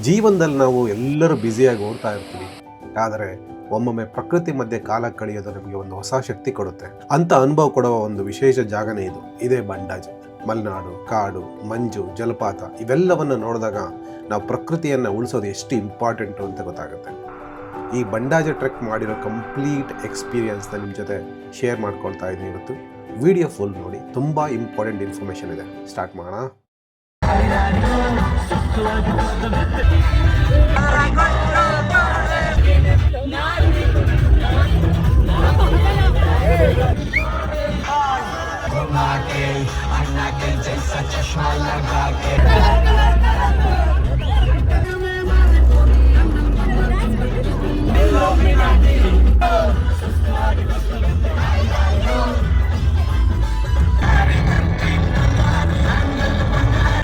ಜೀವನದಲ್ಲಿ ನಾವು ಎಲ್ಲರೂ ಬ್ಯುಸಿಯಾಗಿ ಓಡ್ತಾ ಇರ್ತೀವಿ, ಆದರೆ ಒಮ್ಮೊಮ್ಮೆ ಪ್ರಕೃತಿ ಮಧ್ಯೆ ಕಾಲ ಕಳೆಯೋದು ನಮಗೆ ಒಂದು ಹೊಸ ಶಕ್ತಿ ಕೊಡುತ್ತೆ. ಅಂತ ಅನುಭವ ಕೊಡುವ ಒಂದು ವಿಶೇಷ ಜಾಗನೇ ಇದೇ ಬಂಡಾಜೆ. ಮಲೆನಾಡು, ಕಾಡು, ಮಂಜು, ಜಲಪಾತ ಇವೆಲ್ಲವನ್ನು ನೋಡಿದಾಗ ನಾವು ಪ್ರಕೃತಿಯನ್ನು ಉಳಿಸೋದು ಎಷ್ಟು ಇಂಪಾರ್ಟೆಂಟು ಅಂತ ಗೊತ್ತಾಗುತ್ತೆ. ಈ ಬಂಡಾಜೆ ಟ್ರೆಕ್ ಮಾಡಿರೋ ಕಂಪ್ಲೀಟ್ ಎಕ್ಸ್ಪೀರಿಯನ್ಸ್ನ ನಿಮ್ಮ ಜೊತೆ ಶೇರ್ ಮಾಡ್ಕೊಳ್ತಾ ಇದ್ದೀನಿ ಇವತ್ತು. ವಿಡಿಯೋ ಫುಲ್ ನೋಡಿ, ತುಂಬ ಇಂಪಾರ್ಟೆಂಟ್ ಇನ್ಫಾರ್ಮೇಷನ್ ಇದೆ. ಸ್ಟಾರ್ಟ್ ಮಾಡೋಣ.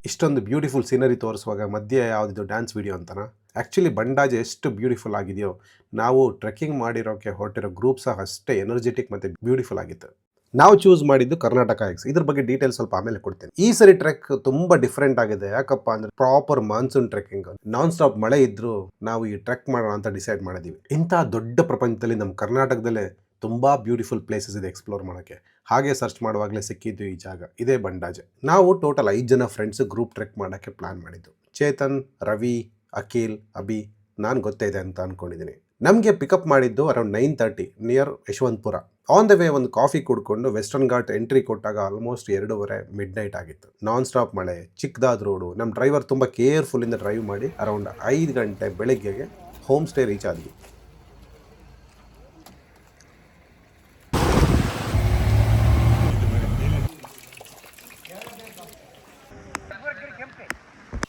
ಇಷ್ಟೊಂದು ಬ್ಯೂಟಿಫುಲ್ ಸೀನರಿ ತೋರಿಸುವಾಗ ಮಧ್ಯೆ ಯಾವುದಿದು ಡ್ಯಾನ್ಸ್ ವಿಡಿಯೋ ಅಂತನಾ? ಆ್ಯಕ್ಚುಲಿ ಬಂಡಾಜೆ ಎಷ್ಟು ಬ್ಯೂಟಿಫುಲ್ ಆಗಿದೆಯೋ, ನಾವು ಟ್ರೆಕ್ಕಿಂಗ್ ಮಾಡಿರೋಕ್ಕೆ ಹೊರಟಿರೋ ಗ್ರೂಪ್ ಸಹ ಅಷ್ಟೇ ಎನರ್ಜೆಟಿಕ್ ಮತ್ತು ಬ್ಯೂಟಿಫುಲ್ ಆಗಿತ್ತು. ನಾವು ಚೂಸ್ ಮಾಡಿದ್ದು ಕರ್ನಾಟಕ ಎಕ್ಸ್. ಇದ್ರ ಬಗ್ಗೆ ಡೀಟೇಲ್ಸ್ ಸ್ವಲ್ಪ ಆಮೇಲೆ ಕೊಡ್ತೀನಿ. ಈ ಸರಿ ಟ್ರೆಕ್ ತುಂಬ ಡಿಫ್ರೆಂಟ್ ಆಗಿದೆ. ಯಾಕಪ್ಪ ಅಂದರೆ proper monsoon trekking, non stop ಮಳೆ ಇದ್ದರೂ ನಾವು ಈ ಟ್ರೆಕ್ ಮಾಡೋಣ ಅಂತ ಡಿಸೈಡ್ ಮಾಡಿದ್ದೀವಿ. ಇಂಥ ದೊಡ್ಡ ಪ್ರಪಂಚದಲ್ಲಿ ನಮ್ಮ ಕರ್ನಾಟಕದಲ್ಲೇ ತುಂಬ ಬ್ಯೂಟಿಫುಲ್ ಪ್ಲೇಸಸ್ ಇದೆ ಎಕ್ಸ್ಪ್ಲೋರ್ ಮಾಡೋಕ್ಕೆ. ಹಾಗೆ ಸರ್ಚ್ ಮಾಡುವಾಗಲೇ ಸಿಕ್ಕಿದ್ದು ಈ ಜಾಗ. ಇದೇ ಬಂಡಾಜೆ. ನಾವು ಟೋಟಲ್ 5 ಜನ ಫ್ರೆಂಡ್ಸ್ ಗ್ರೂಪ್ ಟ್ರೆಕ್ ಮಾಡೋಕ್ಕೆ ಪ್ಲಾನ್ ಮಾಡಿದ್ದು. ಚೇತನ್, ರವಿ, ಅಖಿಲ್, ಅಭಿ, ನಾನು ಗೊತ್ತೇ ಇದೆ ಅಂತ ಅಂದ್ಕೊಂಡಿದ್ದೀನಿ. ನಮಗೆ ಪಿಕಪ್ ಮಾಡಿದ್ದು around 9:30 near Yeshwanthpur. On the way ಒಂದು ಕಾಫಿ ಕುಡ್ಕೊಂಡು ವೆಸ್ಟರ್ನ್ ಘಾಟ್ ಎಂಟ್ರಿ ಕೊಟ್ಟಾಗ ಆಲ್ಮೋಸ್ಟ್ 2:30 ಮಿಡ್ ನೈಟ್ ಆಗಿತ್ತು. ನಾನ್ ಸ್ಟಾಪ್ ಮಳೆ, ಚಿಕ್ಕದಾದ ರೋಡು. ನಮ್ಮ ಡ್ರೈವರ್ ತುಂಬ ಕೇರ್ಫುಲ್ಲಿಂದ ಡ್ರೈವ್ ಮಾಡಿ ಅರೌಂಡ್ 5 ಗಂಟೆ ಬೆಳಗ್ಗೆಗೆ ಹೋಮ್ ಸ್ಟೇ ರೀಚ್ ಆದ್ವಿ.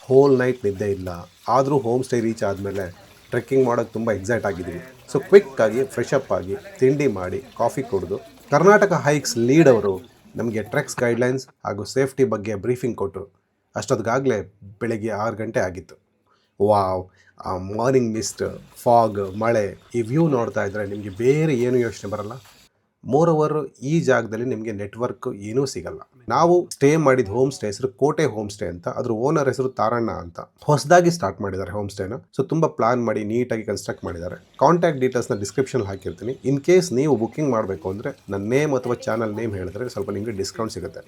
ಹೋಲ್ ನೈಟ್ ನಿದ್ದೆ ಇಲ್ಲ. ಆದರೂ ಹೋಮ್ ಸ್ಟೇ ರೀಚ್ ಆದಮೇಲೆ ಟ್ರೆಕ್ಕಿಂಗ್ ಮಾಡೋಕ್ಕೆ ತುಂಬ ಎಕ್ಸೈಟ್ ಆಗಿದ್ದೀವಿ. ಸೊ ಕ್ವಿಕ್ಕಾಗಿ ಫ್ರೆಶ್ ಅಪ್ ಆಗಿ ತಿಂಡಿ ಮಾಡಿ ಕಾಫಿ ಕುಡಿದು ಕರ್ನಾಟಕ ಹೈಕ್ಸ್ ಲೀಡ್ ಅವರು ನಮಗೆ ಟ್ರೆಕ್ಸ್ ಗೈಡ್ಲೈನ್ಸ್ ಹಾಗೂ ಸೇಫ್ಟಿ ಬಗ್ಗೆ ಬ್ರೀಫಿಂಗ್ ಕೊಟ್ಟರು. ಅಷ್ಟೊತ್ತಿಗಾಗಲೇ ಬೆಳಗ್ಗೆ 6 ಗಂಟೆ ಆಗಿತ್ತು. ವಾವ್! ಆ ಮಾರ್ನಿಂಗ್ ಮಿಸ್ಟ್, ಫಾಗ್, ಮಳೆ, ಈ ವ್ಯೂ ನೋಡ್ತಾ ಇದ್ದರೆ ನಿಮಗೆ ಬೇರೆ ಏನೂ ಯೋಚನೆ ಬರಲ್ಲ. ಮೋರೋವರ್ ಈ ಜಾಗದಲ್ಲಿ ನಿಮಗೆ ನೆಟ್ವರ್ಕ್ ಏನೂ ಸಿಗಲ್ಲ. ನಾವು ಸ್ಟೇ ಮಾಡಿದ ಹೋಮ್ ಸ್ಟೇ ಹೆಸರು ಕೋಟೆ ಹೋಮ್ ಸ್ಟೇ ಅಂತ. ಅದ್ರ ಓನರ್ ಹೆಸರು ತಾರಣ್ಣ ಅಂತ. ಹೊಸದಾಗಿ ಸ್ಟಾರ್ಟ್ ಮಾಡಿದ್ದಾರೆ ಹೋಮ್ ಸ್ಟೇನ. ಸೊ ತುಂಬ ಪ್ಲಾನ್ ಮಾಡಿ ನೀಟಾಗಿ ಕನ್ಸ್ಟ್ರಕ್ಟ್ ಮಾಡಿದ್ದಾರೆ. ಕಾಂಟ್ಯಾಕ್ಟ್ ಡೀಟೇಲ್ಸ್ನ ಡಿಸ್ಕ್ರಿಪ್ಷನ್ ಹಾಕಿರ್ತೀನಿ. ಇನ್ ಕೇಸ್ ನೀವು ಬುಕ್ಕಿಂಗ್ ಮಾಡಬೇಕು ಅಂದರೆ ನನ್ನ ನೇಮ್ ಅಥವಾ ಚಾನಲ್ ನೇಮ್ ಹೇಳಿದ್ರೆ ಸ್ವಲ್ಪ ನಿಮಗೆ ಡಿಸ್ಕೌಂಟ್ ಸಿಗುತ್ತೆ.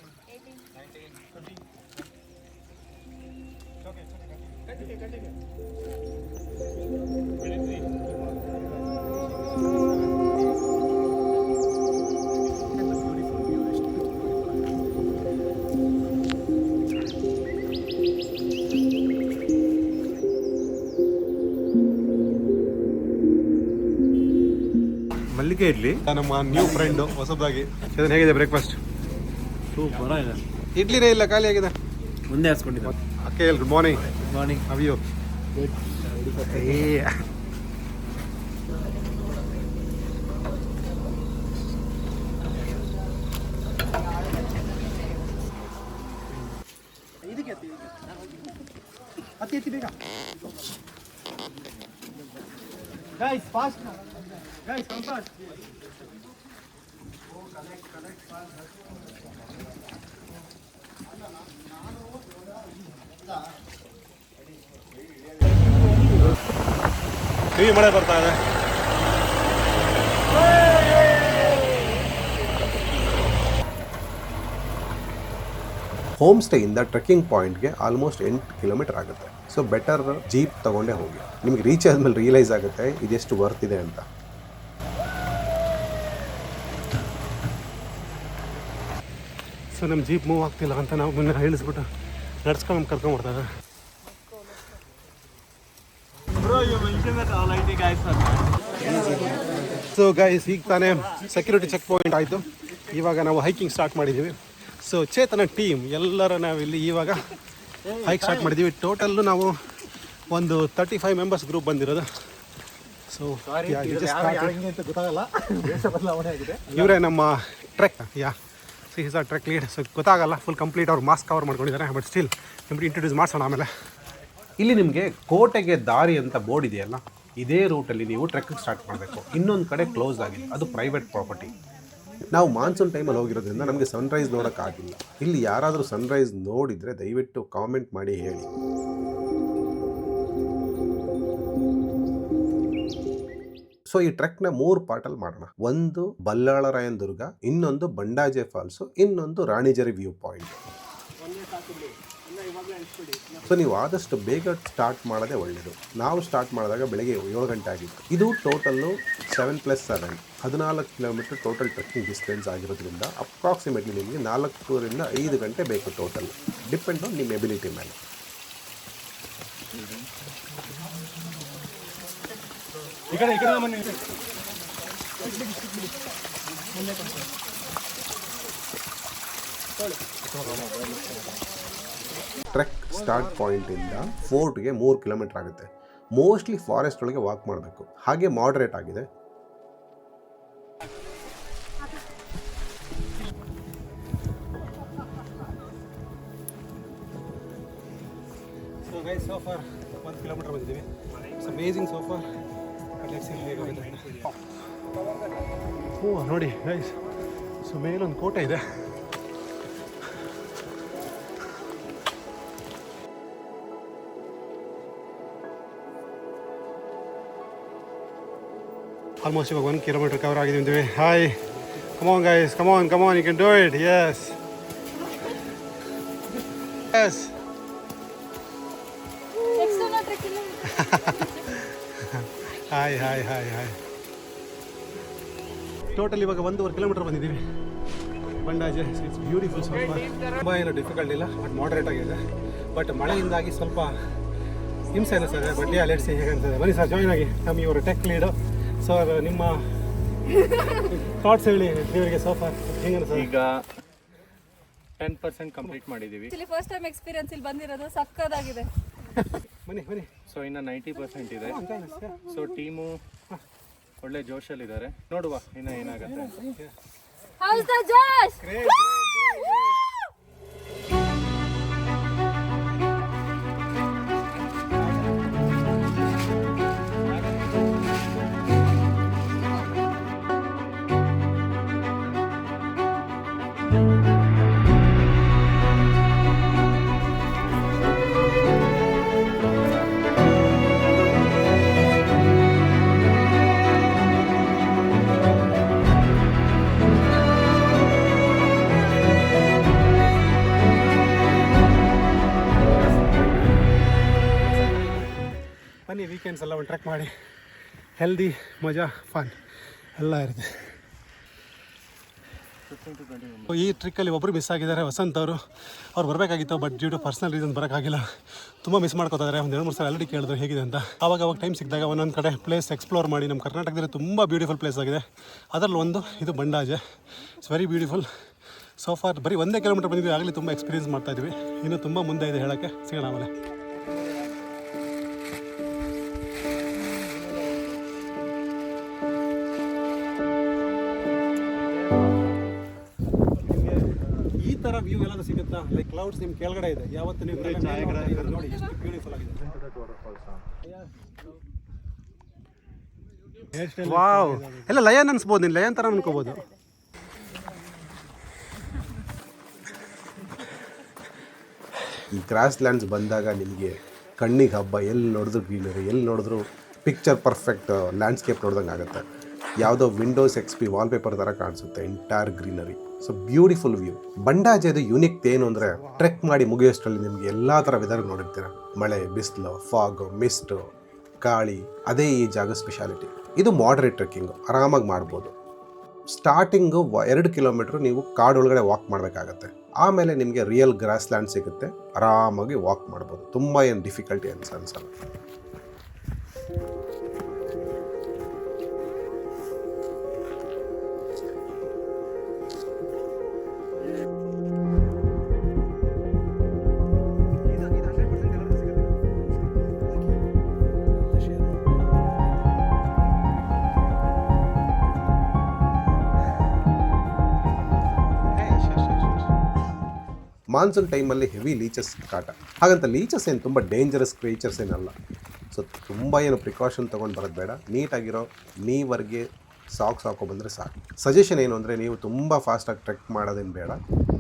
ಮಲ್ಲಿಗೆ ಇಡ್ಲಿ, ನಮ್ಮ ನ್ಯೂ ಫ್ರೆಂಡು ಹೊಸದಾಗಿ. ಇದನ್ನು ಹೇಗಿದೆ ಬ್ರೇಕ್ಫಾಸ್ಟ್? ಸೂಪರ್ ಆಗಿದೆ. ಇಡ್ಲಿನೇ ಇಲ್ಲ, ಖಾಲಿ ಆಗಿದೆ. ಮುಂದೆ ಹಾಸ್ಕೊಂಡಿದ್ದೆ. Okay, good morning. Good morning. How you? Guys, fast now. Guys, come fast. ಈ ಮಳೆ ಬರ್ತಾ ಇದೆ. ಹೋಮ್ ಸ್ಟೇಯಿಂದ ಟ್ರೆಕ್ಕಿಂಗ್ ಪಾಯಿಂಟ್ಗೆ ಆಲ್ಮೋಸ್ಟ್ 8 ಕಿಲೋಮೀಟರ್ ಆಗುತ್ತೆ. ಸೊ ಬೆಟರ್ ಜೀಪ್ ತಗೊಂಡೇ ಹೋಗಿ. ನಿಮ್ಗೆ ರೀಚ್ ಆದಮೇಲೆ ರಿಯಲೈಸ್ ಆಗುತ್ತೆ ಇದೆಷ್ಟು ವರ್ತ್ ಇದೆ ಅಂತ. ಸೊ ನಮ್ಮ ಜೀಪ್ ಮೂವ್ ಆಗ್ತಿಲ್ಲ ಅಂತ ನಾವು ಮುನ್ನೆ ಹೇಳಿಸ್ಬಿಟ್ಟು ನಡ್ಸ್ಕೊಂಡು ಕರ್ಕೊಂಡ್ಬರ್ತಾರೆ. ಸೊ ಗೈಸ್, ಈಗ ತಾನೇ ಸೆಕ್ಯೂರಿಟಿ ಚೆಕ್ ಪಾಯಿಂಟ್ ಆಯಿತು. ಇವಾಗ ನಾವು ಹೈಕಿಂಗ್ ಸ್ಟಾರ್ಟ್ ಮಾಡಿದ್ದೀವಿ. ಸೊ ಚೇತನ ಟೀಮ್ ಎಲ್ಲರೂ ನಾವಿಲ್ಲಿ ಇವಾಗ ಹೈಕ್ ಸ್ಟಾರ್ಟ್ ಮಾಡಿದ್ದೀವಿ. ಟೋಟಲ್ಲು ನಾವು ಒಂದು 35 ಮೆಂಬರ್ಸ್ ಗ್ರೂಪ್ ಬಂದಿರೋದು. ಸೊ ಗೊತ್ತಾಗಲ್ಲ, ಬದಲಾವಣೆ ಆಗಿದೆ. ಇವರೇ ನಮ್ಮ ಟ್ರೆಕ್. ಈಸ್ ಆ ಟ್ರೆಕ್ ಲೀಡ್. ಸೊ ಗೊತ್ತಾಗಲ್ಲ, ಫುಲ್ ಕಂಪ್ಲೀಟ್ ಅವ್ರು ಮಾಸ್ಕ್ ಕವರ್ ಮಾಡ್ಕೊಂಡಿದ್ದಾರೆ. ಬಟ್ ಸ್ಟಿಲ್ ನಿಮ್ಗೆ ಇಂಟ್ರೊಡ್ಯೂಸ್ ಮಾಡಿಸೋಣ ಆಮೇಲೆ. ಇಲ್ಲಿ ನಿಮಗೆ ಕೋಟೆಗೆ ದಾರಿ ಅಂತ ಬೋರ್ಡ್ ಇದೆಯಲ್ಲ, ಇದೇ ರೂಟಲ್ಲಿ ನೀವು ಟ್ರೆಕ್ಕಿಂಗ್ ಸ್ಟಾರ್ಟ್ ಮಾಡಬೇಕು. ಇನ್ನೊಂದು ಕಡೆ ಕ್ಲೋಸ್ ಆಗಿದೆ, ಅದು ಪ್ರೈವೇಟ್ ಪ್ರಾಪರ್ಟಿ. ನಾವು ಮಾನ್ಸೂನ್ ಟೈಮಲ್ಲಿ ಹೋಗಿರೋದ್ರಿಂದ ನಮಗೆ ಸನ್ರೈಸ್ ನೋಡೋಕ್ಕಾಗಿಲ್ಲ. ಇಲ್ಲಿ ಯಾರಾದರೂ ಸನ್ರೈಸ್ ನೋಡಿದರೆ ದಯವಿಟ್ಟು ಕಾಮೆಂಟ್ ಮಾಡಿ ಹೇಳಿ. ಸೊ ಈ ಟ್ರೆಕ್ನ 3 ಪಾರ್ಟಲ್ಲಿ ಮಾಡೋಣ. ಒಂದು ಬಲ್ಲಾಳರಾಯನ ದುರ್ಗ, ಇನ್ನೊಂದು ಬಂಡಾಜೆ ಫಾಲ್ಸು, ಇನ್ನೊಂದು ರಾಣಿಜರಿ ವ್ಯೂ ಪಾಯಿಂಟ್. ಸೊ ನೀವು ಆದಷ್ಟು ಬೇಗ ಸ್ಟಾರ್ಟ್ ಮಾಡೋದೇ ಒಳ್ಳೆಯದು. ನಾವು ಸ್ಟಾರ್ಟ್ ಮಾಡಿದಾಗ ಬೆಳಗ್ಗೆ 7 ಗಂಟೆ ಆಗಿತ್ತು. ಇದು total 7+7 14 kilometre total trekking distance ಆಗಿರೋದ್ರಿಂದ ಅಪ್ರಾಕ್ಸಿಮೇಟ್ಲಿ ನಿಮಗೆ 4ರಿಂದ 5 ಗಂಟೆ ಬೇಕು ಟೋಟಲ್, ಡಿಪೆಂಡ್ ಆನ್ ನಿಮ್ಮ ಎಬಿಲಿಟಿ ಮೇಲೆ. ಟ್ರೆಕ್ ಸ್ಟಾರ್ಟ್ ಪಾಯಿಂಟಿಂದ ಫೋರ್ಟ್ಗೆ 3 ಕಿಲೋಮೀಟರ್ ಆಗುತ್ತೆ. ಮೋಸ್ಟ್ಲಿ ಫಾರೆಸ್ಟ್ ಒಳಗೆ ವಾಕ್ ಮಾಡಬೇಕು. ಹಾಗೆ ಮಾಡ್ರೇಟ್ ಆಗಿದೆ. So guys, so far 1 kilometre ಬಂದಿದ್ದೀವಿ. It's amazing so far. Let's see ಹೇಗಾಗುತ್ತೆ. ಓ ನೋಡಿ ಗೈಸ್, ಸೊ ಮೇಲೊಂದು ಕೋಟೆ ಇದೆ. ಆಲ್ಮೋಸ್ಟ್ ಇವಾಗ 1 ಕಿಲೋಮೀಟರ್ ಕವರ್ ಆಗಿದ್ದೀವಿ. Hi, come on guys, come on, you can do it. Yes yes. Hi. Total ಇವಾಗ 1.5 ಕಿಲೋಮೀಟರ್ ಬಂದಿದ್ದೀವಿ. Bandaje it's beautiful. ತುಂಬ ಏನು ಡಿಫಿಕಲ್ಟ್ ಇಲ್ಲ, ಬಟ್ ಮಾಡ್ರೇಟ್ ಆಗಿದೆ. ಬಟ್ ಮಳೆಯಿಂದಾಗಿ ಸ್ವಲ್ಪ ಹಿಂಸೆ ಅನಿಸ್ತದೆ. ಬಟ್ ಲೆಟ್ಸ್ ಸಿ ಹೇಗಂತದೆ. ಬನ್ನಿ ಸರ್, ಜಾಯ್ನ್ ಆಗಿ. ನಮ್ಮ ಇವರು ಟೆಕ್ ಲೀಡು. ಸೊ ನಿಮ್ಮ ಥಾಟ್ಸ್ ಹೇಳಿ ಇವರಿಗೆ. ಸೋಫಾ ಹೆಂಗೆ ಅನಿಸ್ತದೆ? ಈಗ 10% ಕಂಪ್ಲೀಟ್ ಮಾಡಿದ್ದೀವಿ. ಫಸ್ಟ್ ಟೈಮ್ ಎಕ್ಸ್ಪೀರಿಯನ್ಸ್ ಇಲ್ಲಿ ಬಂದಿರೋದು ಸಕ್ಕದಾಗಿದೆ. ಬನ್ನಿ. ಸೊ ಇನ್ನು 90% ಇದೆ. ಸೊ ಟೀಮು ಒಳ್ಳೆ ಜೋಶಲ್ಲಿದ್ದಾರೆ. ನೋಡುವ ಇನ್ನು ಏನಾಗುತ್ತೆ. How's the Josh? ಬನ್ನಿ, ವೀಕೆಂಡ್ಸ್ ಎಲ್ಲ ಒಂದು ಟ್ರೆಕ್ ಮಾಡಿ ಹೆಲ್ದಿ, ಮಜಾ, ಫನ್ ಎಲ್ಲ ಇರುತ್ತೆ. ಈ ಟ್ರಿಕ್ಕಲ್ಲಿ ಒಬ್ಬರು ಮಿಸ್ ಆಗಿದ್ದಾರೆ, ವಸಂತ್ ಅವರು. ಅವ್ರು ಬರಬೇಕಾಗಿತ್ತು, but due to personal reason ಬರೋಕ್ಕಾಗಿಲ್ಲ. ತುಂಬ ಮಿಸ್ ಮಾಡ್ಕೋತಾರೆ. ಒಂದು 2-3 ಸಲ ಆಲ್ರೆಡಿ ಕೇಳಿದ್ರು ಹೇಗಿದೆ ಅಂತ. ಅವಾಗ ಟೈಮ್ ಸಿಕ್ಕಿದಾಗ ಒಂದೊಂದು ಕಡೆ ಪ್ಲೇಸ್ ಎಕ್ಸ್ಪ್ಲೋರ್ ಮಾಡಿ. ನಮ್ಮ ಕರ್ನಾಟಕದಲ್ಲಿ ತುಂಬ ಬ್ಯೂಟಿಫುಲ್ ಪ್ಲೇಸ್ ಆಗಿದೆ. ಅದರಲ್ಲಿ ಒಂದು ಇದು Bandaje. It's very beautiful. So for ಬರೀ 1 ಕಿಲೋಮೀಟರ್ ಬಂದಿದ್ವಿ, ಆಗಲಿ ತುಂಬ ಎಕ್ಸ್ಪೀರಿಯನ್ಸ್ ಮಾಡ್ತಾಯಿದ್ವಿ. ಇನ್ನೂ ತುಂಬ ಮುಂದೆ ಇದೆ ಹೇಳೋಕ್ಕೆ. ಸಿಗೋಣ ಆಮೇಲೆ. ಈ ಥರ ವ್ಯೂ ಎಲ್ಲಾದ್ರೂ ಸಿಗುತ್ತಾ? ಲೈಕ್ ಕ್ಲೌಡ್ಸ್ ನಿಮ್ಮ ಕೆಳಗಡೆ ಇದೆ. ಯಾವತ್ತು ನೀವು ನೋಡಿ ಎಷ್ಟು ಬ್ಯೂಟಿಫುಲ್ ಆಗಿದೆ. ವಾವ್, ಎಲ್ಲ ಲಯನ್ ಅನ್ಸ್ಬೋದು. ನೀನು ಲಯನ್ ಥರ ಅನ್ಕೋಬೋದು. ಈ ಗ್ರಾಸ್ ಲ್ಯಾಂಡ್ಸ್ ಬಂದಾಗ ನಿಮಗೆ ಕಣ್ಣಿಗೆ ಹಬ್ಬ. ಎಲ್ಲಿ ನೋಡಿದ್ರು ಗ್ರೀನರಿ, ಎಲ್ಲಿ ನೋಡಿದ್ರು ಪಿಕ್ಚರ್ ಪರ್ಫೆಕ್ಟ್ ಲ್ಯಾಂಡ್ಸ್ಕೇಪ್ ನೋಡ್ದಂಗೆ ಆಗುತ್ತೆ. ಯಾವುದೋ ವಿಂಡೋಸ್ XP ವಾಲ್ಪೇಪರ್ ಥರ ಕಾಣಿಸುತ್ತೆ, entire greenery. So beautiful view. ಬಂಡಾಜೆದು ಯೂನಿಕ್ ಏನು ಅಂದರೆ, ಟ್ರೆಕ್ ಮಾಡಿ ಮುಗಿಯೋಷ್ಟರಲ್ಲಿ ನಿಮಗೆ ಎಲ್ಲ ಥರ ವೆದರ್ ನೋಡಿರ್ತೀರ. ಮಳೆ, ಬಿಸಿಲು, ಫಾಗ್, ಮಿಸ್ಟ್, ಗಾಳಿ. ಅದೇ ಈ ಜಾಗ ಸ್ಪೆಷಾಲಿಟಿ. ಇದು ಮಾಡ್ರೇಟ್ ಟ್ರೆಕ್ಕಿಂಗು, ಆರಾಮಾಗಿ ಮಾಡ್ಬೋದು. ಸ್ಟಾರ್ಟಿಂಗು 2 ಕಿಲೋಮೀಟ್ರ್ ನೀವು ಕಾಡೊಳಗಡೆ ವಾಕ್ ಮಾಡಬೇಕಾಗತ್ತೆ. ಆಮೇಲೆ ನಿಮಗೆ ರಿಯಲ್ ಗ್ರಾಸ್ ಲ್ಯಾಂಡ್ ಸಿಗುತ್ತೆ, ಆರಾಮಾಗಿ ವಾಕ್ ಮಾಡ್ಬೋದು. ತುಂಬ ಏನು ಡಿಫಿಕಲ್ಟಿ ಅನ್ಸಲ್ಲ. ಮಾನ್ಸೂನ್ ಟೈಮಲ್ಲಿ ಹೆವಿ ಲೀಚಸ್ ಕಾಟ. ಹಾಗಂತ ಲೀಚಸ್ ಏನು ತುಂಬ ಡೇಂಜರಸ್ ಕ್ರೀಚರ್ಸ್ ಏನಲ್ಲ. ಸೊ ತುಂಬ ಏನು ಪ್ರಿಕಾಷನ್ ತೊಗೊಂಡು ಬರೋದು ಬೇಡ. ನೀಟಾಗಿರೋ ನೀವರೆಗೆ ಸಾಕ್ಸ್ ಹಾಕೋ ಬಂದರೆ ಸಾಕು. ಸಜೆಷನ್ ಏನು ಅಂದರೆ, ನೀವು ತುಂಬ ಫಾಸ್ಟಾಗಿ ಟ್ರೆಕ್ ಮಾಡೋದೇನು ಬೇಡ.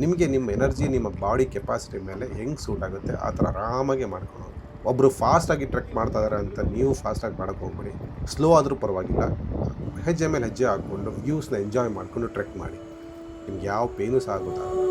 ನಿಮಗೆ ನಿಮ್ಮ ಎನರ್ಜಿ, ನಿಮ್ಮ ಬಾಡಿ ಕೆಪಾಸಿಟಿ ಮೇಲೆ ಹೆಂಗೆ ಸೂಟ್ ಆಗುತ್ತೆ ಆ ಥರ ಆರಾಮಾಗಿ ಮಾಡ್ಕೊಂಡು ಒಬ್ಬರು ಫಾಸ್ಟಾಗಿ ಟ್ರೆಕ್ ಮಾಡ್ತಾ ಇದ್ದಾರೆ ಅಂತ ನೀವು ಫಾಸ್ಟಾಗಿ ಮಾಡೋಕ್ಕೆ ಹೋಗ್ಬೇಡಿ. ಸ್ಲೋ ಆದರೂ ಪರವಾಗಿಲ್ಲ, ಹೆಜ್ಜೆ ಮೇಲೆ ಹೆಜ್ಜೆ ಹಾಕ್ಕೊಂಡು ವ್ಯೂಸ್ನ ಎಂಜಾಯ್ ಮಾಡಿಕೊಂಡು ಟ್ರೆಕ್ ಮಾಡಿ. ನಿಮ್ಗೆ ಯಾವ ಪೇನು ಸಹ ಗೊತ್ತಾಗಲ್ಲ.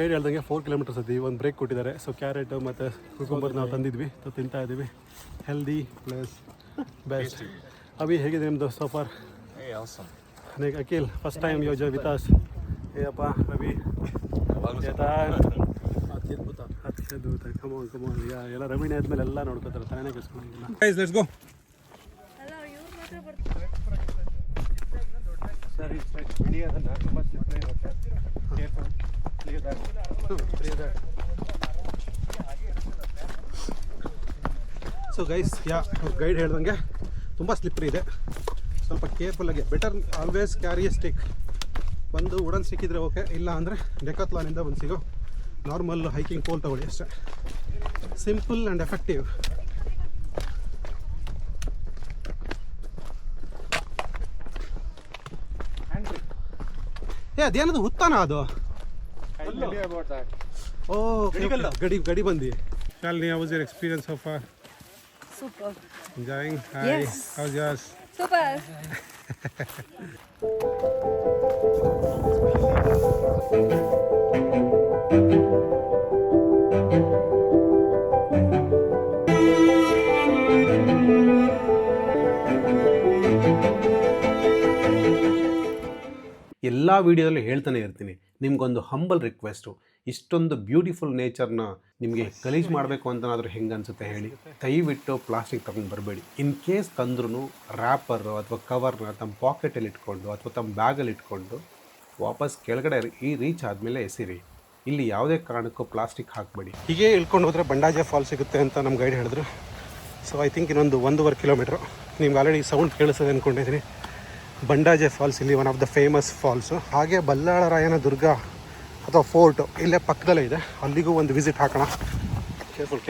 ಗೈಡ್ ಹೇಳ್ದಂಗೆ 4 ಕಿಲೋಮೀಟರ್ಸ್ ಅದಿ ಒಂದು ಬ್ರೇಕ್ ಕೊಟ್ಟಿದ್ದಾರೆ. ಸೊ ಕ್ಯಾರೆಟ್ ಮತ್ತು ಕುಕುಂಬರ್ ನಾವು ತಂದಿದ್ವಿ, ತಿಂತಾ ಇದ್ದೀವಿ. Healthy plus best. ಅಭಿ ಹೇಗಿದೆ ನಿಮ್ಮದು ಸೋಫಾರ್? ಅಖಿಲ್ ಫಸ್ಟ್ ಟೈಮ್ ಯೋಜ ವಿತಾಸ್ ಏಯಪ್ಪ ರವಿ ಅತ್ಯದ್ಭುತ. ಕಮೋನ್ ಯಾ ಎಲ್ಲ ರವಿಣಿ ಆದ್ಮೇಲೆ ಎಲ್ಲ ನೋಡ್ಕೋತಾರೆ, ತಲೆನೇ ಕೆಸ್ಕೊಂಡಿಲ್ಲ. Guys let's go. ಅಲ್ಲ ಇವ್ರು ಮಾತ್ರ ಬರ್ತಾರೆ. ಸರಿ ಹಿಡಿಯೋದನ್ನ ತುಂಬ ಸ್ಲಿಪ್ಪರಿ ಇರುತ್ತೆ. ಕೇರ್ಫುಲ್. ಸೊ ಗೈಸ್ ಗೈಡ್ ಹೇಳ್ದಂಗೆ ತುಂಬ ಸ್ಲಿಪ್ರಿ ಇದೆ, ಸ್ವಲ್ಪ ಕೇರ್ಫುಲ್ಲಾಗಿ. Better always carry a stick. ಒಂದು ವುಡನ್ ಸ್ಟಿಕ್ ಇದ್ದರೆ ಓಕೆ, ಇಲ್ಲ ಅಂದರೆ ಡೆಕಾತ್ಲಾನಿಂದ ಒಂದು ಸಿಗೋ ನಾರ್ಮಲ್ ಹೈಕಿಂಗ್ ಪೋಲ್ ತಗೊಳ್ಳಿ ಅಷ್ಟೇ. Simple and effective. ಅದೇನದು ಹುತ್ತಾನ ಅದು? ಓ ಗಡಿ ಬಂದಿ. Shalini, how was your experience so far? Super. Enjoying? Hi. Yes. How's yours? Super. ಎಲ್ಲ ವೀಡಿಯೋದಲ್ಲೂ ಹೇಳ್ತಾನೆ ಇರ್ತೀನಿ, ನಿಮ್ಗೊಂದು ಹಂಬಲ್ ರಿಕ್ವೆಸ್ಟು. ಇಷ್ಟೊಂದು ಬ್ಯೂಟಿಫುಲ್ ನೇಚರ್ನ ನಿಮಗೆ ಗಲೀಜ್ ಮಾಡಬೇಕು ಅಂತನಾದರೂ ಹೆಂಗೆ ಅನಿಸುತ್ತೆ ಹೇಳಿ. ದಯವಿಟ್ಟು ಪ್ಲಾಸ್ಟಿಕ್ ತೊಗೊಂಡು ಬರಬೇಡಿ. ಇನ್ ಕೇಸ್ ತಂದ್ರೂ ರ್ಯಾಪರು ಅಥವಾ ಕವರ್ನ ತಮ್ಮ ಪಾಕೆಟಲ್ಲಿ ಇಟ್ಕೊಂಡು ಅಥವಾ ತಮ್ಮ ಬ್ಯಾಗಲ್ಲಿ ಇಟ್ಕೊಂಡು ವಾಪಸ್ ಕೆಳಗಡೆ ರೀಚ್ ಆದಮೇಲೆ ಎಸಿರಿ. ಇಲ್ಲಿ ಯಾವುದೇ ಕಾರಣಕ್ಕೂ ಪ್ಲಾಸ್ಟಿಕ್ ಹಾಕಬೇಡಿ. ಹೀಗೆ ಇಳ್ಕೊಂಡು ಹೋದರೆ ಬಂಡಾಜೆ ಫಾಲ್ಸ್ ಸಿಗುತ್ತೆ ಅಂತ ನಮ್ಮ ಗೈಡ್ ಹೇಳಿದ್ರು. ಸೊ ಐ ಥಿಂಕ್ ಇನ್ನೊಂದು 1.5 ಕಿಲೋಮೀಟ್ರು. ನಿಮ್ಗೆ ಆಲ್ರೆಡಿ ಸೌಂಡ್ ಕೇಳಿಸೋದು ಅಂದ್ಕೊಂಡಿದ್ದೀನಿ. ಬಂಡಾಜೆ ಫಾಲ್ಸ್ ಇಲ್ಲಿ one of the famous falls. ಹಾಗೆ ಬಲ್ಲಾಳರಾಯನ ದುರ್ಗ ಅಥವಾ ಫೋರ್ಟು ಇಲ್ಲೇ ಪಕ್ಕದಲ್ಲೇ ಇದೆ, ಅಲ್ಲಿಗೂ ಒಂದು ವಿಸಿಟ್ ಹಾಕೋಣ. ಕೇರ್ಫುಲ್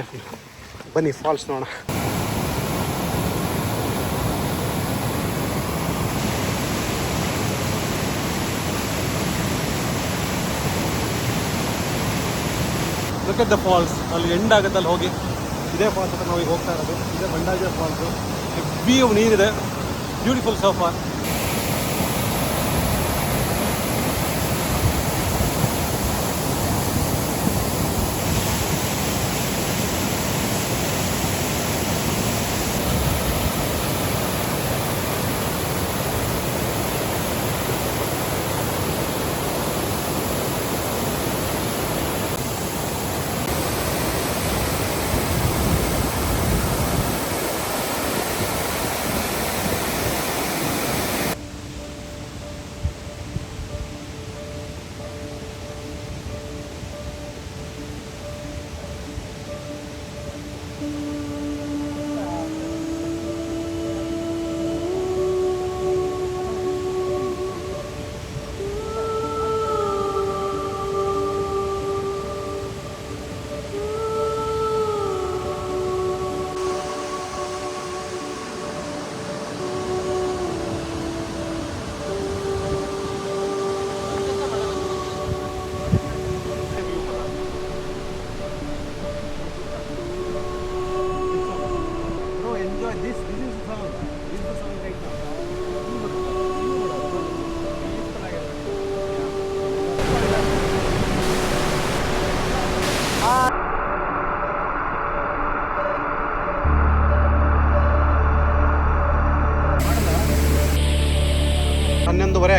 ಬನ್ನಿ ಫಾಲ್ಸ್ ನೋಡೋಣ. Look at the falls. ಅಲ್ಲಿ ಎಂಡ್ ಆಗುತ್ತೆ, ಅಲ್ಲಿ ಹೋಗಿ ಇದೇ ಫಾಲ್ಸ್ ಹತ್ರ ನಾವು ಈಗ ಹೋಗ್ತಾ ಇರೋದು. ಇದೇ ಬಂಡಾಜೆ ಫಾಲ್ಸು. ಹೆವಿ ನೀರಿದೆ, ಬ್ಯೂಟಿಫುಲ್ ಸೋ ಫಾರ್.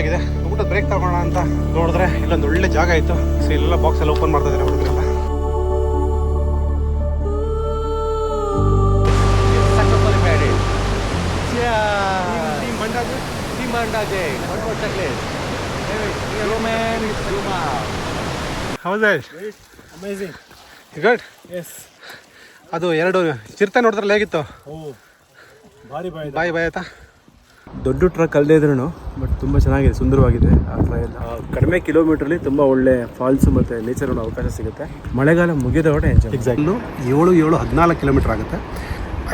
ಆಗಿದೆ. ಊಟದ ಬ್ರೇಕ್ ತಗೋಣ ಅಂತ ನೋಡಿದ್ರೆ ಇಲ್ಲೊಂದು ಒಳ್ಳೆ ಜಾಗ ಇತ್ತು. ಸೊ ಎಲ್ಲ ಬಾಕ್ಸ್ ಎಲ್ಲ ಓಪನ್ ಮಾಡ್ತಾ ಇದ್ದಾರೆ ಹುಡುಗರೆಲ್ಲ. ಅದು 2 ಚಿರತೆ ನೋಡಿದ್ರಲ್ಲ ಹೇಗಿತ್ತು? ಬಾಯ್ ಬಾಯ್ ಆಯ್ತಾ. ದೊಡ್ಡ ಟ್ರಕ್ ಅಲ್ಲದೆ ಇದ್ರೂ ಬಟ್ ತುಂಬ ಚೆನ್ನಾಗಿದೆ, ಸುಂದರವಾಗಿದೆ. ಆ ಟ್ರಯಲ್ ಕಡಿಮೆ ಕಿಲೋಮೀಟ್ರಲ್ಲಿ ತುಂಬ ಒಳ್ಳೆ ಫಾಲ್ಸ್ ಮತ್ತು ನೇಚರ್ ನೋಡೋ ಅವಕಾಶ ಸಿಗುತ್ತೆ. ಮಳೆಗಾಲ ಮುಗಿದ ಹೊಡೆ ಎಂಜಾಯ್. ಎಕ್ಸಾಕ್ಟ್ಲು 14 ಕಿಲೋಮೀಟರ್ ಆಗುತ್ತೆ.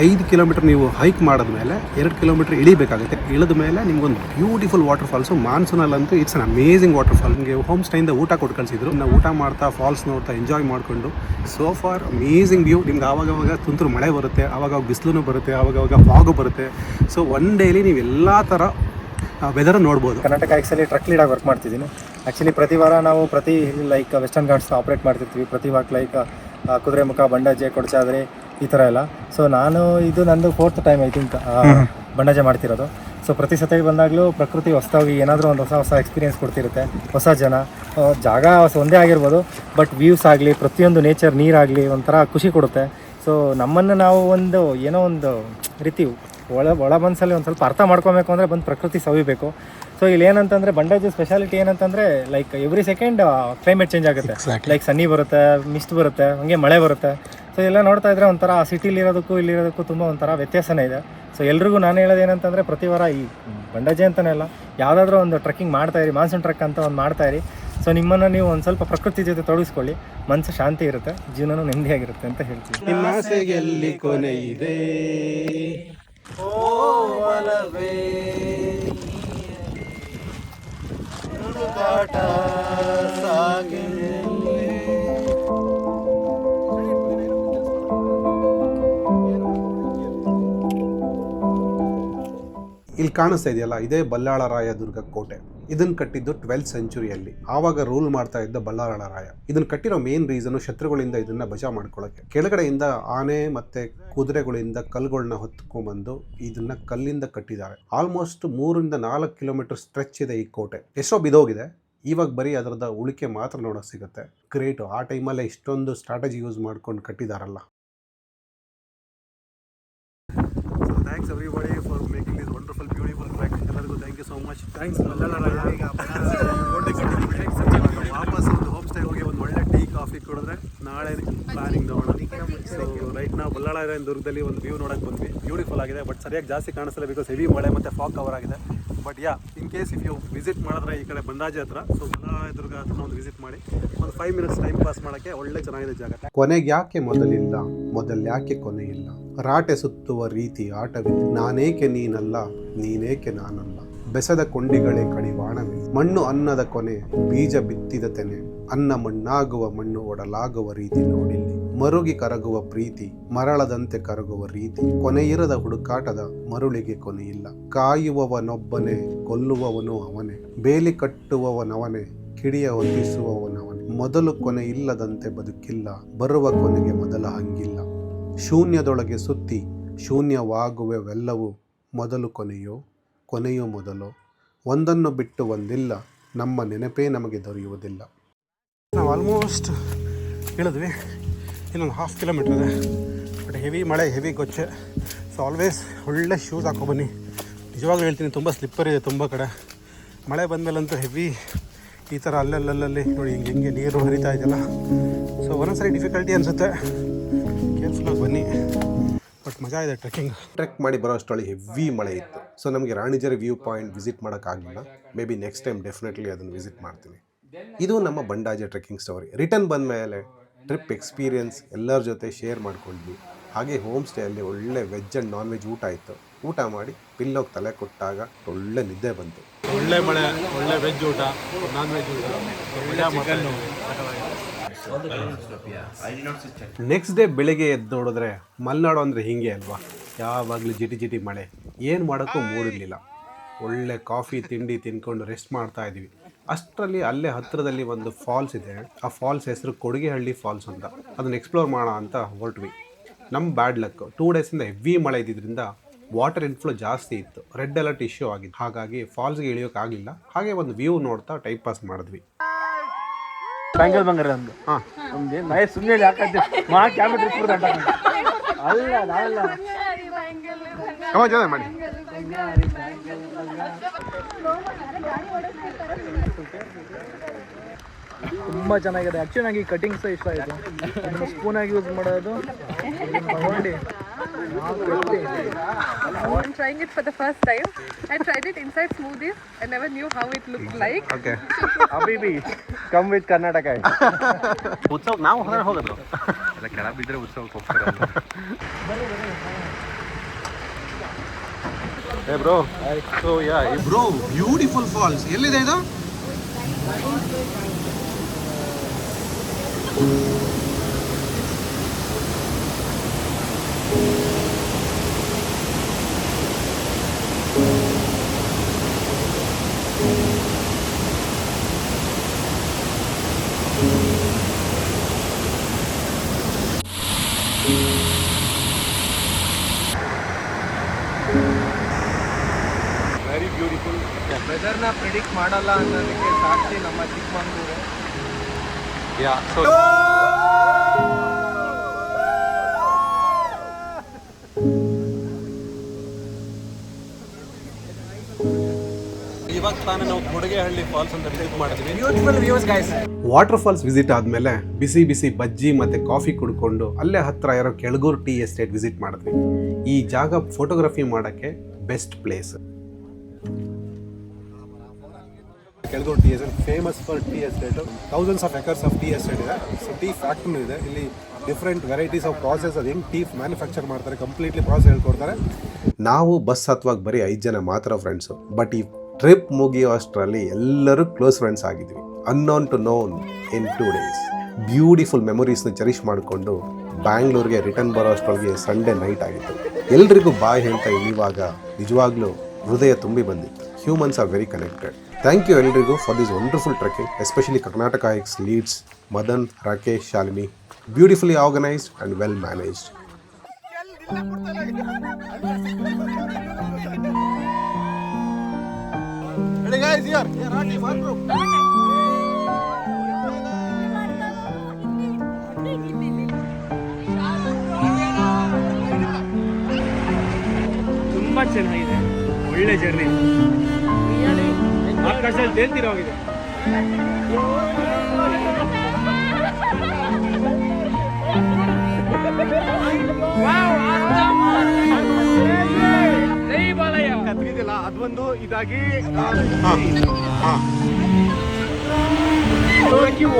5 ಕಿಲೋಮೀಟರ್ ನೀವು ಹೈಕ್ ಮಾಡಿದ್ಮೇಲೆ 2 ಕಿಲೋಮೀಟರ್ ಇಳಿಬೇಕಾಗುತ್ತೆ. ಇಳಿದ ಮೇಲೆ ನಿಮ್ಗೊಂದು ಬ್ಯೂಟಿಫುಲ್ ವಾಟರ್ ಫಾಲ್ಸು. ಮಾನ್ಸೂನಲ್ಲಂತೂ it's an amazing waterfall. ನಿಮಗೆ ಹೋಮ್ ಸ್ಟೇಯಿಂದ ಊಟ ಕೊಟ್ಟು ಕಳಿಸಿದ್ರು. ನಾವು ಊಟ ಮಾಡ್ತಾ ಫಾಲ್ಸ್ ನೋಡ್ತಾ ಎಂಜಾಯ್ ಮಾಡಿಕೊಂಡು ಸೋ ಫಾರ್ ಅಮೇಸಿಂಗ್ ವ್ಯೂ. ನಿಮ್ಗೆ ಆವಾಗವಾಗ ತುಂತುರು ಮಳೆ ಬರುತ್ತೆ, ಆವಾಗವಾಗ ಬಿಸಿಲು ಬರುತ್ತೆ, ಆವಾಗವಾಗ ಫಾಗು ಬರುತ್ತೆ. ಸೊ ಒನ್ ಡೇಲಿ ನೀವು ಎಲ್ಲ ಥರ ವೆದರ್ ನೋಡ್ಬೋದು. ಕರ್ನಾಟಕ ಎಕ್ಸಲ್ಲಿ ಟ್ರಕ್ ಲೀಡಾಗಿ ವರ್ಕ್ ಮಾಡ್ತಿದ್ದೀನಿ. ಆ್ಯಕ್ಚುಲಿ ಪ್ರತಿ ವಾರ ನಾವು ಲೈಕ್ ವೆಸ್ಟರ್ನ್ ಘಾಟ್ಸ್ನ ಆಪ್ರೇಟ್ ಮಾಡ್ತಿರ್ತೀವಿ. ಪ್ರತಿ ವಾರ ಲೈಕ್ ಕುದುರೆಮುಖ, ಬಂಡಾಜೆ, ಕೊಡಚಾದ್ರಿ ಈ ಥರ ಎಲ್ಲ. ಸೊ ನಾನು ಇದು ನಂದು 4th time I think Bandaje ಮಾಡ್ತಿರೋದು. ಸೊ ಪ್ರತಿ ಸತಿ ಬಂದಾಗಲೂ ಪ್ರಕೃತಿ ಹೊಸದಾಗಿ ಏನಾದರೂ ಒಂದು ಹೊಸ ಎಕ್ಸ್ಪೀರಿಯೆನ್ಸ್ ಕೊಡ್ತಿರುತ್ತೆ. ಹೊಸ ಜನ, ಜಾಗ ಒಂದೇ ಆಗಿರ್ಬೋದು, ಬಟ್ ವ್ಯೂಸ್ ಆಗಲಿ, ಪ್ರತಿಯೊಂದು ನೇಚರ್, ನೀರಾಗಲಿ ಒಂಥರ ಖುಷಿ ಕೊಡುತ್ತೆ. ಸೊ ನಮ್ಮನ್ನು ನಾವು ಏನೋ ಒಂದು ರೀತಿ ಒಳ ಮನಸ್ಸಲ್ಲಿ ಒಂದು ಸ್ವಲ್ಪ ಅರ್ಥ ಮಾಡ್ಕೊಬೇಕು ಅಂದರೆ ಬಂದು ಪ್ರಕೃತಿ ಸವಿಬೇಕು. ಸೊ ಇಲ್ಲಿ ಏನಂತಂದರೆ ಬಂಡಾಜೆ ಸ್ಪೆಷಾಲಿಟಿ ಏನಂತಂದರೆ like every second climate change ಆಗುತ್ತೆ. ಲೈಕ್ ಸನ್ನಿ ಬರುತ್ತೆ, ಮಿಸ್ಟ್ ಬರುತ್ತೆ, ಹಾಗೆ ಮಳೆ ಬರುತ್ತೆ. ಸೊ ಎಲ್ಲ ನೋಡ್ತಾ ಇದ್ದರೆ ಒಂಥರ ಸಿಟಿಲಿರೋದಕ್ಕೂ ಇಲ್ಲಿರೋದಕ್ಕೂ ತುಂಬ ಒಂಥರ ವ್ಯತ್ಯಾಸನೇ ಇದೆ. ಸೊ ಎಲ್ರಿಗೂ ನಾನು ಹೇಳೋದು ಏನಂತಂದರೆ ಪ್ರತಿ ವಾರ ಈ ಬಂಡಾಜೆ ಅಂತಲೇ ಅಲ್ಲ, ಯಾವುದಾದ್ರೂ ಒಂದು ಟ್ರೆಕ್ಕಿಂಗ್ ಮಾಡ್ತಾಯಿರಿ, ಮಾನ್ಸೂನ್ ಟ್ರೆಕ್ ಅಂತ ಒಂದು ಮಾಡ್ತಾಯಿರಿ. ಸೊ ನಿಮ್ಮನ್ನು ನೀವು ಒಂದು ಸ್ವಲ್ಪ ಪ್ರಕೃತಿ ಜೊತೆ ತೊಡಗಿಸ್ಕೊಳ್ಳಿ, ಮನಸ್ಸು ಶಾಂತಿ ಇರುತ್ತೆ, ಜೀವನನೂ ನೆಮ್ಮದಿಯಾಗಿರುತ್ತೆ ಅಂತ ಹೇಳ್ತೀನಿ. ನಿಮ್ಮ ಆಸೆಗೆ ಎಲ್ಲಿ ಕೊನೆ ಇದೆ, ಇಲ್ಲಿ ಕಾಣಿಸ್ತಾ ಇದೆಯಲ್ಲ, ಇದೇ ಬಲ್ಲಾಳರಾಯ ದುರ್ಗ ಕೋಟೆ. ಇದನ್ನು ಕಟ್ಟಿದ್ದು 12th ಸೆಂಚುರಿಯಲ್ಲಿ. ಆವಾಗ ರೂಲ್ ಮಾಡ್ತಾ ಇದ್ದ ಬಲ್ಲಾಳರಾಯ. ಇದನ್ನು ಕಟ್ಟಿರೋ ಮೇನ್ ರೀಸನು ಶತ್ರುಗಳಿಂದ ಇದನ್ನ ಬಚಾವ್ ಮಾಡ್ಕೊಳ್ಳೋಕ್ಕೆ. ಕೆಳಗಡೆಯಿಂದ ಆನೆ ಮತ್ತೆ ಕುದುರೆಗಳಿಂದ ಕಲ್ಲುಗಳನ್ನ ಹೊತ್ಕೊಂಡ್ಬಂದು ಇದನ್ನ ಕಲ್ಲಿಂದ ಕಟ್ಟಿದ್ದಾರೆ. ಆಲ್ಮೋಸ್ಟ್ 3-4 ಕಿಲೋಮೀಟರ್ ಸ್ಟ್ರೆಚ್ ಇದೆ ಈ ಕೋಟೆ. ಎಷ್ಟೋ ಬಿದೋಗಿದೆ, ಇವಾಗ ಬರೀ ಅದರದ ಉಳಿಕೆ ಮಾತ್ರ ನೋಡೋಕೆ ಸಿಗುತ್ತೆ. ಗ್ರೇಟು. ಆ ಟೈಮಲ್ಲೇ ಇಷ್ಟೊಂದು ಸ್ಟ್ರಾಟಜಿ ಯೂಸ್ ಮಾಡ್ಕೊಂಡು ಕಟ್ಟಿದಾರಲ್ಲ. Thanks everybody for making this wonderful beautiful track. ಎಲ್ಲರಿಗೂ thank you so much. Thanks Ballalaraya. ವಾಪಸ್ ಒಂದು ಹೋಮ್ ಸ್ಟೇ ಹೋಗಿ ಒಂದು ಒಳ್ಳೆ ಟೀ ಕಾಫಿ ಕುಡಿದ್ರೆ ನಾಳೆ ಪ್ಲಾನಿಂಗ್ ನೋಡೋಣ. ಸೊ ರೈಟ್ ನಾವು ಬಲ್ಲಾಳರಾಯನ ದುರ್ಗದಲ್ಲಿ ಒಂದು ವ್ಯೂ ನೋಡೋಕೆ ಬಂದ್ವಿ. ಬ್ಯೂಟಿಫುಲ್ ಆಗಿದೆ, ಬಟ್ ಸರಿಯಾಗಿ ಜಾಸ್ತಿ ಕಾಣಿಸಲ್ಲ ಬಿಕಾಸ್ ಹೆವಿ ಮಳೆ ಮತ್ತು ಫಾಗ್ ಕವರ್ ಆಗಿದೆ. But in case if you visit ಮಾಡಿದ್ರೆ ಈ ಕಡೆ ಬಂಡಾಜೆ ಹತ್ರ, ಸೊ ಬಲ್ಲಾಳರಾಯ ದುರ್ಗ ಹತ್ರ ಒಂದು ವಿಸಿಟ್ ಮಾಡಿ ಒಂದು 5 ಮಿನಿಟ್ಸ್ ಟೈಮ್ ಪಾಸ್ ಮಾಡೋಕ್ಕೆ ಒಳ್ಳೆ ಚೆನ್ನಾಗಿದೆ ಜಾಗ. ಕೊನೆಗೆ ಯಾಕೆ ಮೊದಲಿಲ್ಲ, ಮೊದಲ್ಯಾಕೆ ಕೊನೆ ಇಲ್ಲ, ರಾಟೆ ಸುತ್ತುವ ರೀತಿ ಆಟವಿಲ್ಲ, ನಾನೇಕೆ ನೀನಲ್ಲ, ನೀನೇಕೆ ನಾನಲ್ಲ, ಬೆಸದ ಕೊಂಡಿಗಳೇ ಕಡಿವಾಣವೇ, ಮಣ್ಣು ಅನ್ನದ ಕೊನೆ, ಬೀಜ ಬಿತ್ತಿದ ತೆನೆ, ಅನ್ನ ಮಣ್ಣಾಗುವ ಮಣ್ಣು ಒಡಲಾಗುವ ರೀತಿ ನೋಡಿಲ್ಲಿ, ಮರುಗಿ ಕರಗುವ ಪ್ರೀತಿ ಮರಳದಂತೆ ಕರಗುವ ರೀತಿ, ಕೊನೆಯಿರದ ಹುಡುಕಾಟದ ಮರುಳಿಗೆ ಕೊನೆಯಿಲ್ಲ, ಕಾಯುವವನೊಬ್ಬನೇ ಕೊಲ್ಲುವವನು ಅವನೇ, ಬೇಲಿ ಕಟ್ಟುವವನವನೇ ಕಿಡಿಯ ಹೊತ್ತಿಸುವವನವನೇ, ಮೊದಲು ಕೊನೆ ಇಲ್ಲದಂತೆ ಬದುಕಿಲ್ಲ, ಬರುವ ಕೊನೆಗೆ ಮೊದಲ ಹಂಗಿಲ್ಲ, ಶೂನ್ಯದೊಳಗೆ ಸುತ್ತಿ ಶೂನ್ಯವಾಗುವೆವೆಲ್ಲವೂ, ಮೊದಲು ಕೊನೆಯೋ ಕೊನೆಯೋ ಮೊದಲು, ಒಂದನ್ನು ಬಿಟ್ಟು ಒಂದಿಲ್ಲ, ನಮ್ಮ ನೆನಪೇ ನಮಗೆ ದೊರೆಯುವುದಿಲ್ಲ. ನಾವು ಆಲ್ಮೋಸ್ಟ್ ಇಳಿದ್ವಿ, ಇನ್ನೊಂದು 1/2 ಕಿಲೋಮೀಟ್ರ್ ಇದೆ. ಬಟ್ ಹೆವಿ ಮಳೆ, ಹೆವಿ ಗೊಚ್ಚೆ. ಸೊ ಆಲ್ವೇಸ್ ಒಳ್ಳೆ ಶೂಸ್ ಹಾಕೊಬನ್ನಿ. ನಿಜವಾಗ್ಲೂ ಹೇಳ್ತೀನಿ, ತುಂಬ ಸ್ಲಿಪ್ಪರ್ ಇದೆ ತುಂಬ ಕಡೆ. ಮಳೆ ಬಂದಮೇಲಂತೂ ಹೆವಿ ಈ ಥರ ಅಲ್ಲಲ್ಲಿ ನೋಡಿ ಹಿಂಗೆ ನೀರು ಹರಿತಾ ಇದೆಯಲ್ಲ. ಸೊ ಒಂದೊಂದ್ಸರಿ ಡಿಫಿಕಲ್ಟಿ ಅನಿಸುತ್ತೆ, ಕೇರ್ಫುಲ್ಲಾಗಿ ಬನ್ನಿ. ಬಟ್ ಮಜಾ ಇದೆ ಟ್ರೆಕ್ಕಿಂಗ್. ಟ್ರೆಕ್ ಮಾಡಿ ಬರೋ ಅಷ್ಟೊಳಗೆ ಹೆವಿ ಮಳೆ ಇತ್ತು. ಸೊ ನಮಗೆ ರಾಣಿಜೆರಿ ವ್ಯೂ ಪಾಯಿಂಟ್ ವಿಸಿಟ್ ಮಾಡೋಕ್ಕಾಗಲಿಲ್ಲ. Maybe next time definitely ಅದನ್ನು ವಿಸಿಟ್ ಮಾಡ್ತೀನಿ. ಇದು ನಮ್ಮ ಬಂಡಾಜೆ ಟ್ರೆಕ್ಕಿಂಗ್ ಸ್ಟೋರಿ. ರಿಟರ್ನ್ ಬಂದ ಮೇಲೆ ಟ್ರಿಪ್ ಎಕ್ಸ್ಪೀರಿಯನ್ಸ್ ಎಲ್ಲರ ಜೊತೆ ಶೇರ್ ಮಾಡ್ಕೊಂಡ್ವಿ. ಹಾಗೆ ಹೋಮ್ ಸ್ಟೇಯಲ್ಲಿ ಒಳ್ಳೆ ವೆಜ್ ಆ್ಯಂಡ್ ನಾನ್ ವೆಜ್ ಊಟ ಇತ್ತು. ಊಟ ಮಾಡಿ ಪಿಲ್ಲೋಗಿ ತಲೆ ಕೊಟ್ಟಾಗ ಒಳ್ಳೆ ನಿದ್ದೆ ಬಂತು. ಒಳ್ಳೆ ಮಳೆ, ಒಳ್ಳೆ ವೆಜ್ ಊಟ, ನಾನ್ ವೆಜ್ ಊಟ, ನೆಕ್ಸ್ಟ್ ಡೇ ಬೆಳಿಗ್ಗೆ ಎದ್ದು ನೋಡಿದ್ರೆ ಮಲೆನಾಡು ಅಂದರೆ ಹೀಗೆ ಅಲ್ವಾ, ಯಾವಾಗಲೂ ಜಿಟಿ ಮಳೆ. ಏನು ಮಾಡೋಕ್ಕೂ ಮೂಡಿರಲಿಲ್ಲ. ಒಳ್ಳೆ ಕಾಫಿ ತಿಂಡಿ ತಿನ್ಕೊಂಡು ರೆಸ್ಟ್ ಮಾಡ್ತಾ ಇದ್ವಿ. ಅಷ್ಟರಲ್ಲಿ ಅಲ್ಲೇ ಹತ್ತಿರದಲ್ಲಿ ಒಂದು ಫಾಲ್ಸ್ ಇದೆ. ಆ ಫಾಲ್ಸ್ ಹೆಸರು ಕೊಡಿಗೆಹಳ್ಳಿ ಫಾಲ್ಸ್ ಅಂತ. ಅದನ್ನು ಎಕ್ಸ್ಪ್ಲೋರ್ ಮಾಡೋಣ ಅಂತ ಹೊರಟ್ವಿ. ನಮ್ಮ ಬ್ಯಾಡ್ ಲಕ್, 2 ಡೇಸಿಂದ ಹೆವಿ ಮಳೆ ಇದ್ದಿದ್ದರಿಂದ ವಾಟರ್ ಇನ್ಫ್ಲೋ ಜಾಸ್ತಿ ಇತ್ತು. ರೆಡ್ ಅಲರ್ಟ್ ಇಶ್ಯೂ ಆಗಿತ್ತು. ಹಾಗಾಗಿ ಫಾಲ್ಸ್ಗೆ ಇಳಿಯೋಕ್ಕಾಗಲಿಲ್ಲ. ಹಾಗೆ ಒಂದು ವ್ಯೂ ನೋಡ್ತಾ ಟೈಮ್ ಪಾಸ್ ಮಾಡಿದ್ವಿ. ಬ್ಯಾಂಗಲ್ ಬಂಗಾರ ಅಂದು ನಮ್ಗೆ ನಯ ಸುಮ್ಮನೆ ಯಾಕಂತ ಮಾ ಕ್ಯಾಮೆರಾ ಇಟ್ಬಿಡ್ದ ಅಲ್ಲ ನಾವಲ್ಲ ಮಾಡಿ. ತುಂಬ ಚೆನ್ನಾಗಿದೆ. ಆ್ಯಕ್ಚುಲಿ ನನಗೆ ಕಟಿಂಗ್ಸ್ ಇಷ್ಟ ಆಯಿತು. ಸ್ಪೂನಾಗಿ ಯೂಸ್ ಮಾಡೋದು ತಗೊಂಡು I'm trying it for the first time. I tried it inside smoothies. I never knew how it looked like. Okay ಅಬಿಬಿ ಕಮ್ ವಿತ್ ಕರ್ನಾಟಕ. ಉತ್ಸವಕ್ಕೆ ನಾವು ಹೊರಗಡೆ ಹೋಗೋದು. ಎಲ್ಲ ಕೆಳ ಬಿದ್ದರೆ ಉತ್ಸವಕ್ಕೆ ಹೋಗ್ತಾರೆ. ಏ bro, so yeah bro beautiful falls ಎಲ್ಲಿದೆ ಇದು? Very beautiful. ವೆದರ್ನ ಪ್ರಿಡಿಕ್ಟ್ ಮಾಡಲ್ಲ ಅನ್ನೋದಕ್ಕೆ ಸಾಕ್ಷಿ ನಮ್ಮ ಚಿಕ್ಕಮಂಗ್ಳೂರು. ಯಾ ಸೊ ಇವಾಗ ತಾನೇ ನಾವು ಕೊಡಗೆಹಳ್ಳಿ ಫಾಲ್ಸ್ ಅಂತ ವಿಸಿಟ್ ಮಾಡಿದ್ವಿ. Beautiful views guys. Waterfalls visit ಆದಮೇಲೆ ಬಿಸಿ ಬಿಸಿ ಬಜ್ಜಿ ಮತ್ತು ಕಾಫಿ ಕುಡ್ಕೊಂಡು ಅಲ್ಲೇ ಹತ್ತಿರ ಇರೋ ಕೆಳಗೂರು ಟೀ ಎಸ್ಟೇಟ್ ವಿಸಿಟ್ ಮಾಡಿದ್ವಿ. ಈ ಜಾಗ ಫೋಟೋಗ್ರಫಿ ಮಾಡೋಕ್ಕೆ best place. Kelagur tea estate famous for tea estate. Thousands of acres of tea estate ಇದೆ. ಸೊ ಟೀ ಫ್ಯಾಕ್ಟ್ರಿ ಇದೆ. ಇಲ್ಲಿ ಡಿಫ್ರೆಂಟ್ ವೆರೈಟೀಸ್ ಆಫ್ ಪ್ರಾಸೆಸ್, ಅದು ಹೆಂಗೆ ಟೀ ಮ್ಯಾನುಫ್ಯಾಕ್ಚರ್ ಮಾಡ್ತಾರೆ ಕಂಪ್ಲೀಟ್ಲಿ ಪ್ರಾಸೆಸ್ ಹೇಳ್ಕೊಡ್ತಾರೆ. ನಾವು ಬಸ್ ಹತ್ತುವಾಗ ಬರೀ 5 ಜನ ಮಾತ್ರ ಫ್ರೆಂಡ್ಸು. ಬಟ್ ಈ ಟ್ರಿಪ್ ಮುಗಿಯೋ ಅಷ್ಟರಲ್ಲಿ ಎಲ್ಲರೂ ಕ್ಲೋಸ್ ಫ್ರೆಂಡ್ಸ್ ಆಗಿದ್ವಿ. Unknown to known in 2 days. Beautiful ಮೆಮೊರೀಸ್ನ ಚೆರಿಷ್ ಮಾಡಿಕೊಂಡು ಬ್ಯಾಂಗ್ಳೂರಿಗೆ ರಿಟರ್ನ್ ಬರೋ ಅಷ್ಟರೊಳಗೆ ಸಂಡೇ ನೈಟ್ ಆಗಿತ್ತು. ಎಲ್ರಿಗೂ ಬಾಯ್ ಹೇಳ್ತಾ ಇವಾಗ ನಿಜವಾಗ್ಲೂ ಹೃದಯ ತುಂಬಿ ಬಂದಿತ್ತು. Humans are very connected. Thank you ಎಲ್ರಿಗೂ for this wonderful trekking, especially Karnataka hikes leads Madan, Rakesh, Shalini. Beautifully organised and well managed. ತುಂಬ ಚೆನ್ನಾಗಿದೆ, ಒಳ್ಳೆ ಜರ್ನಿ, ಆಕಾಶದಲ್ಲಿ ತೇಲ್ತಿರೋ ಹೋಗಿದೆ. ಕತ್ರಿದಿಲ್ಲ ಅದೊಂದು ಇದಾಗಿ ಅಂತ ಅಯ್ಯೋ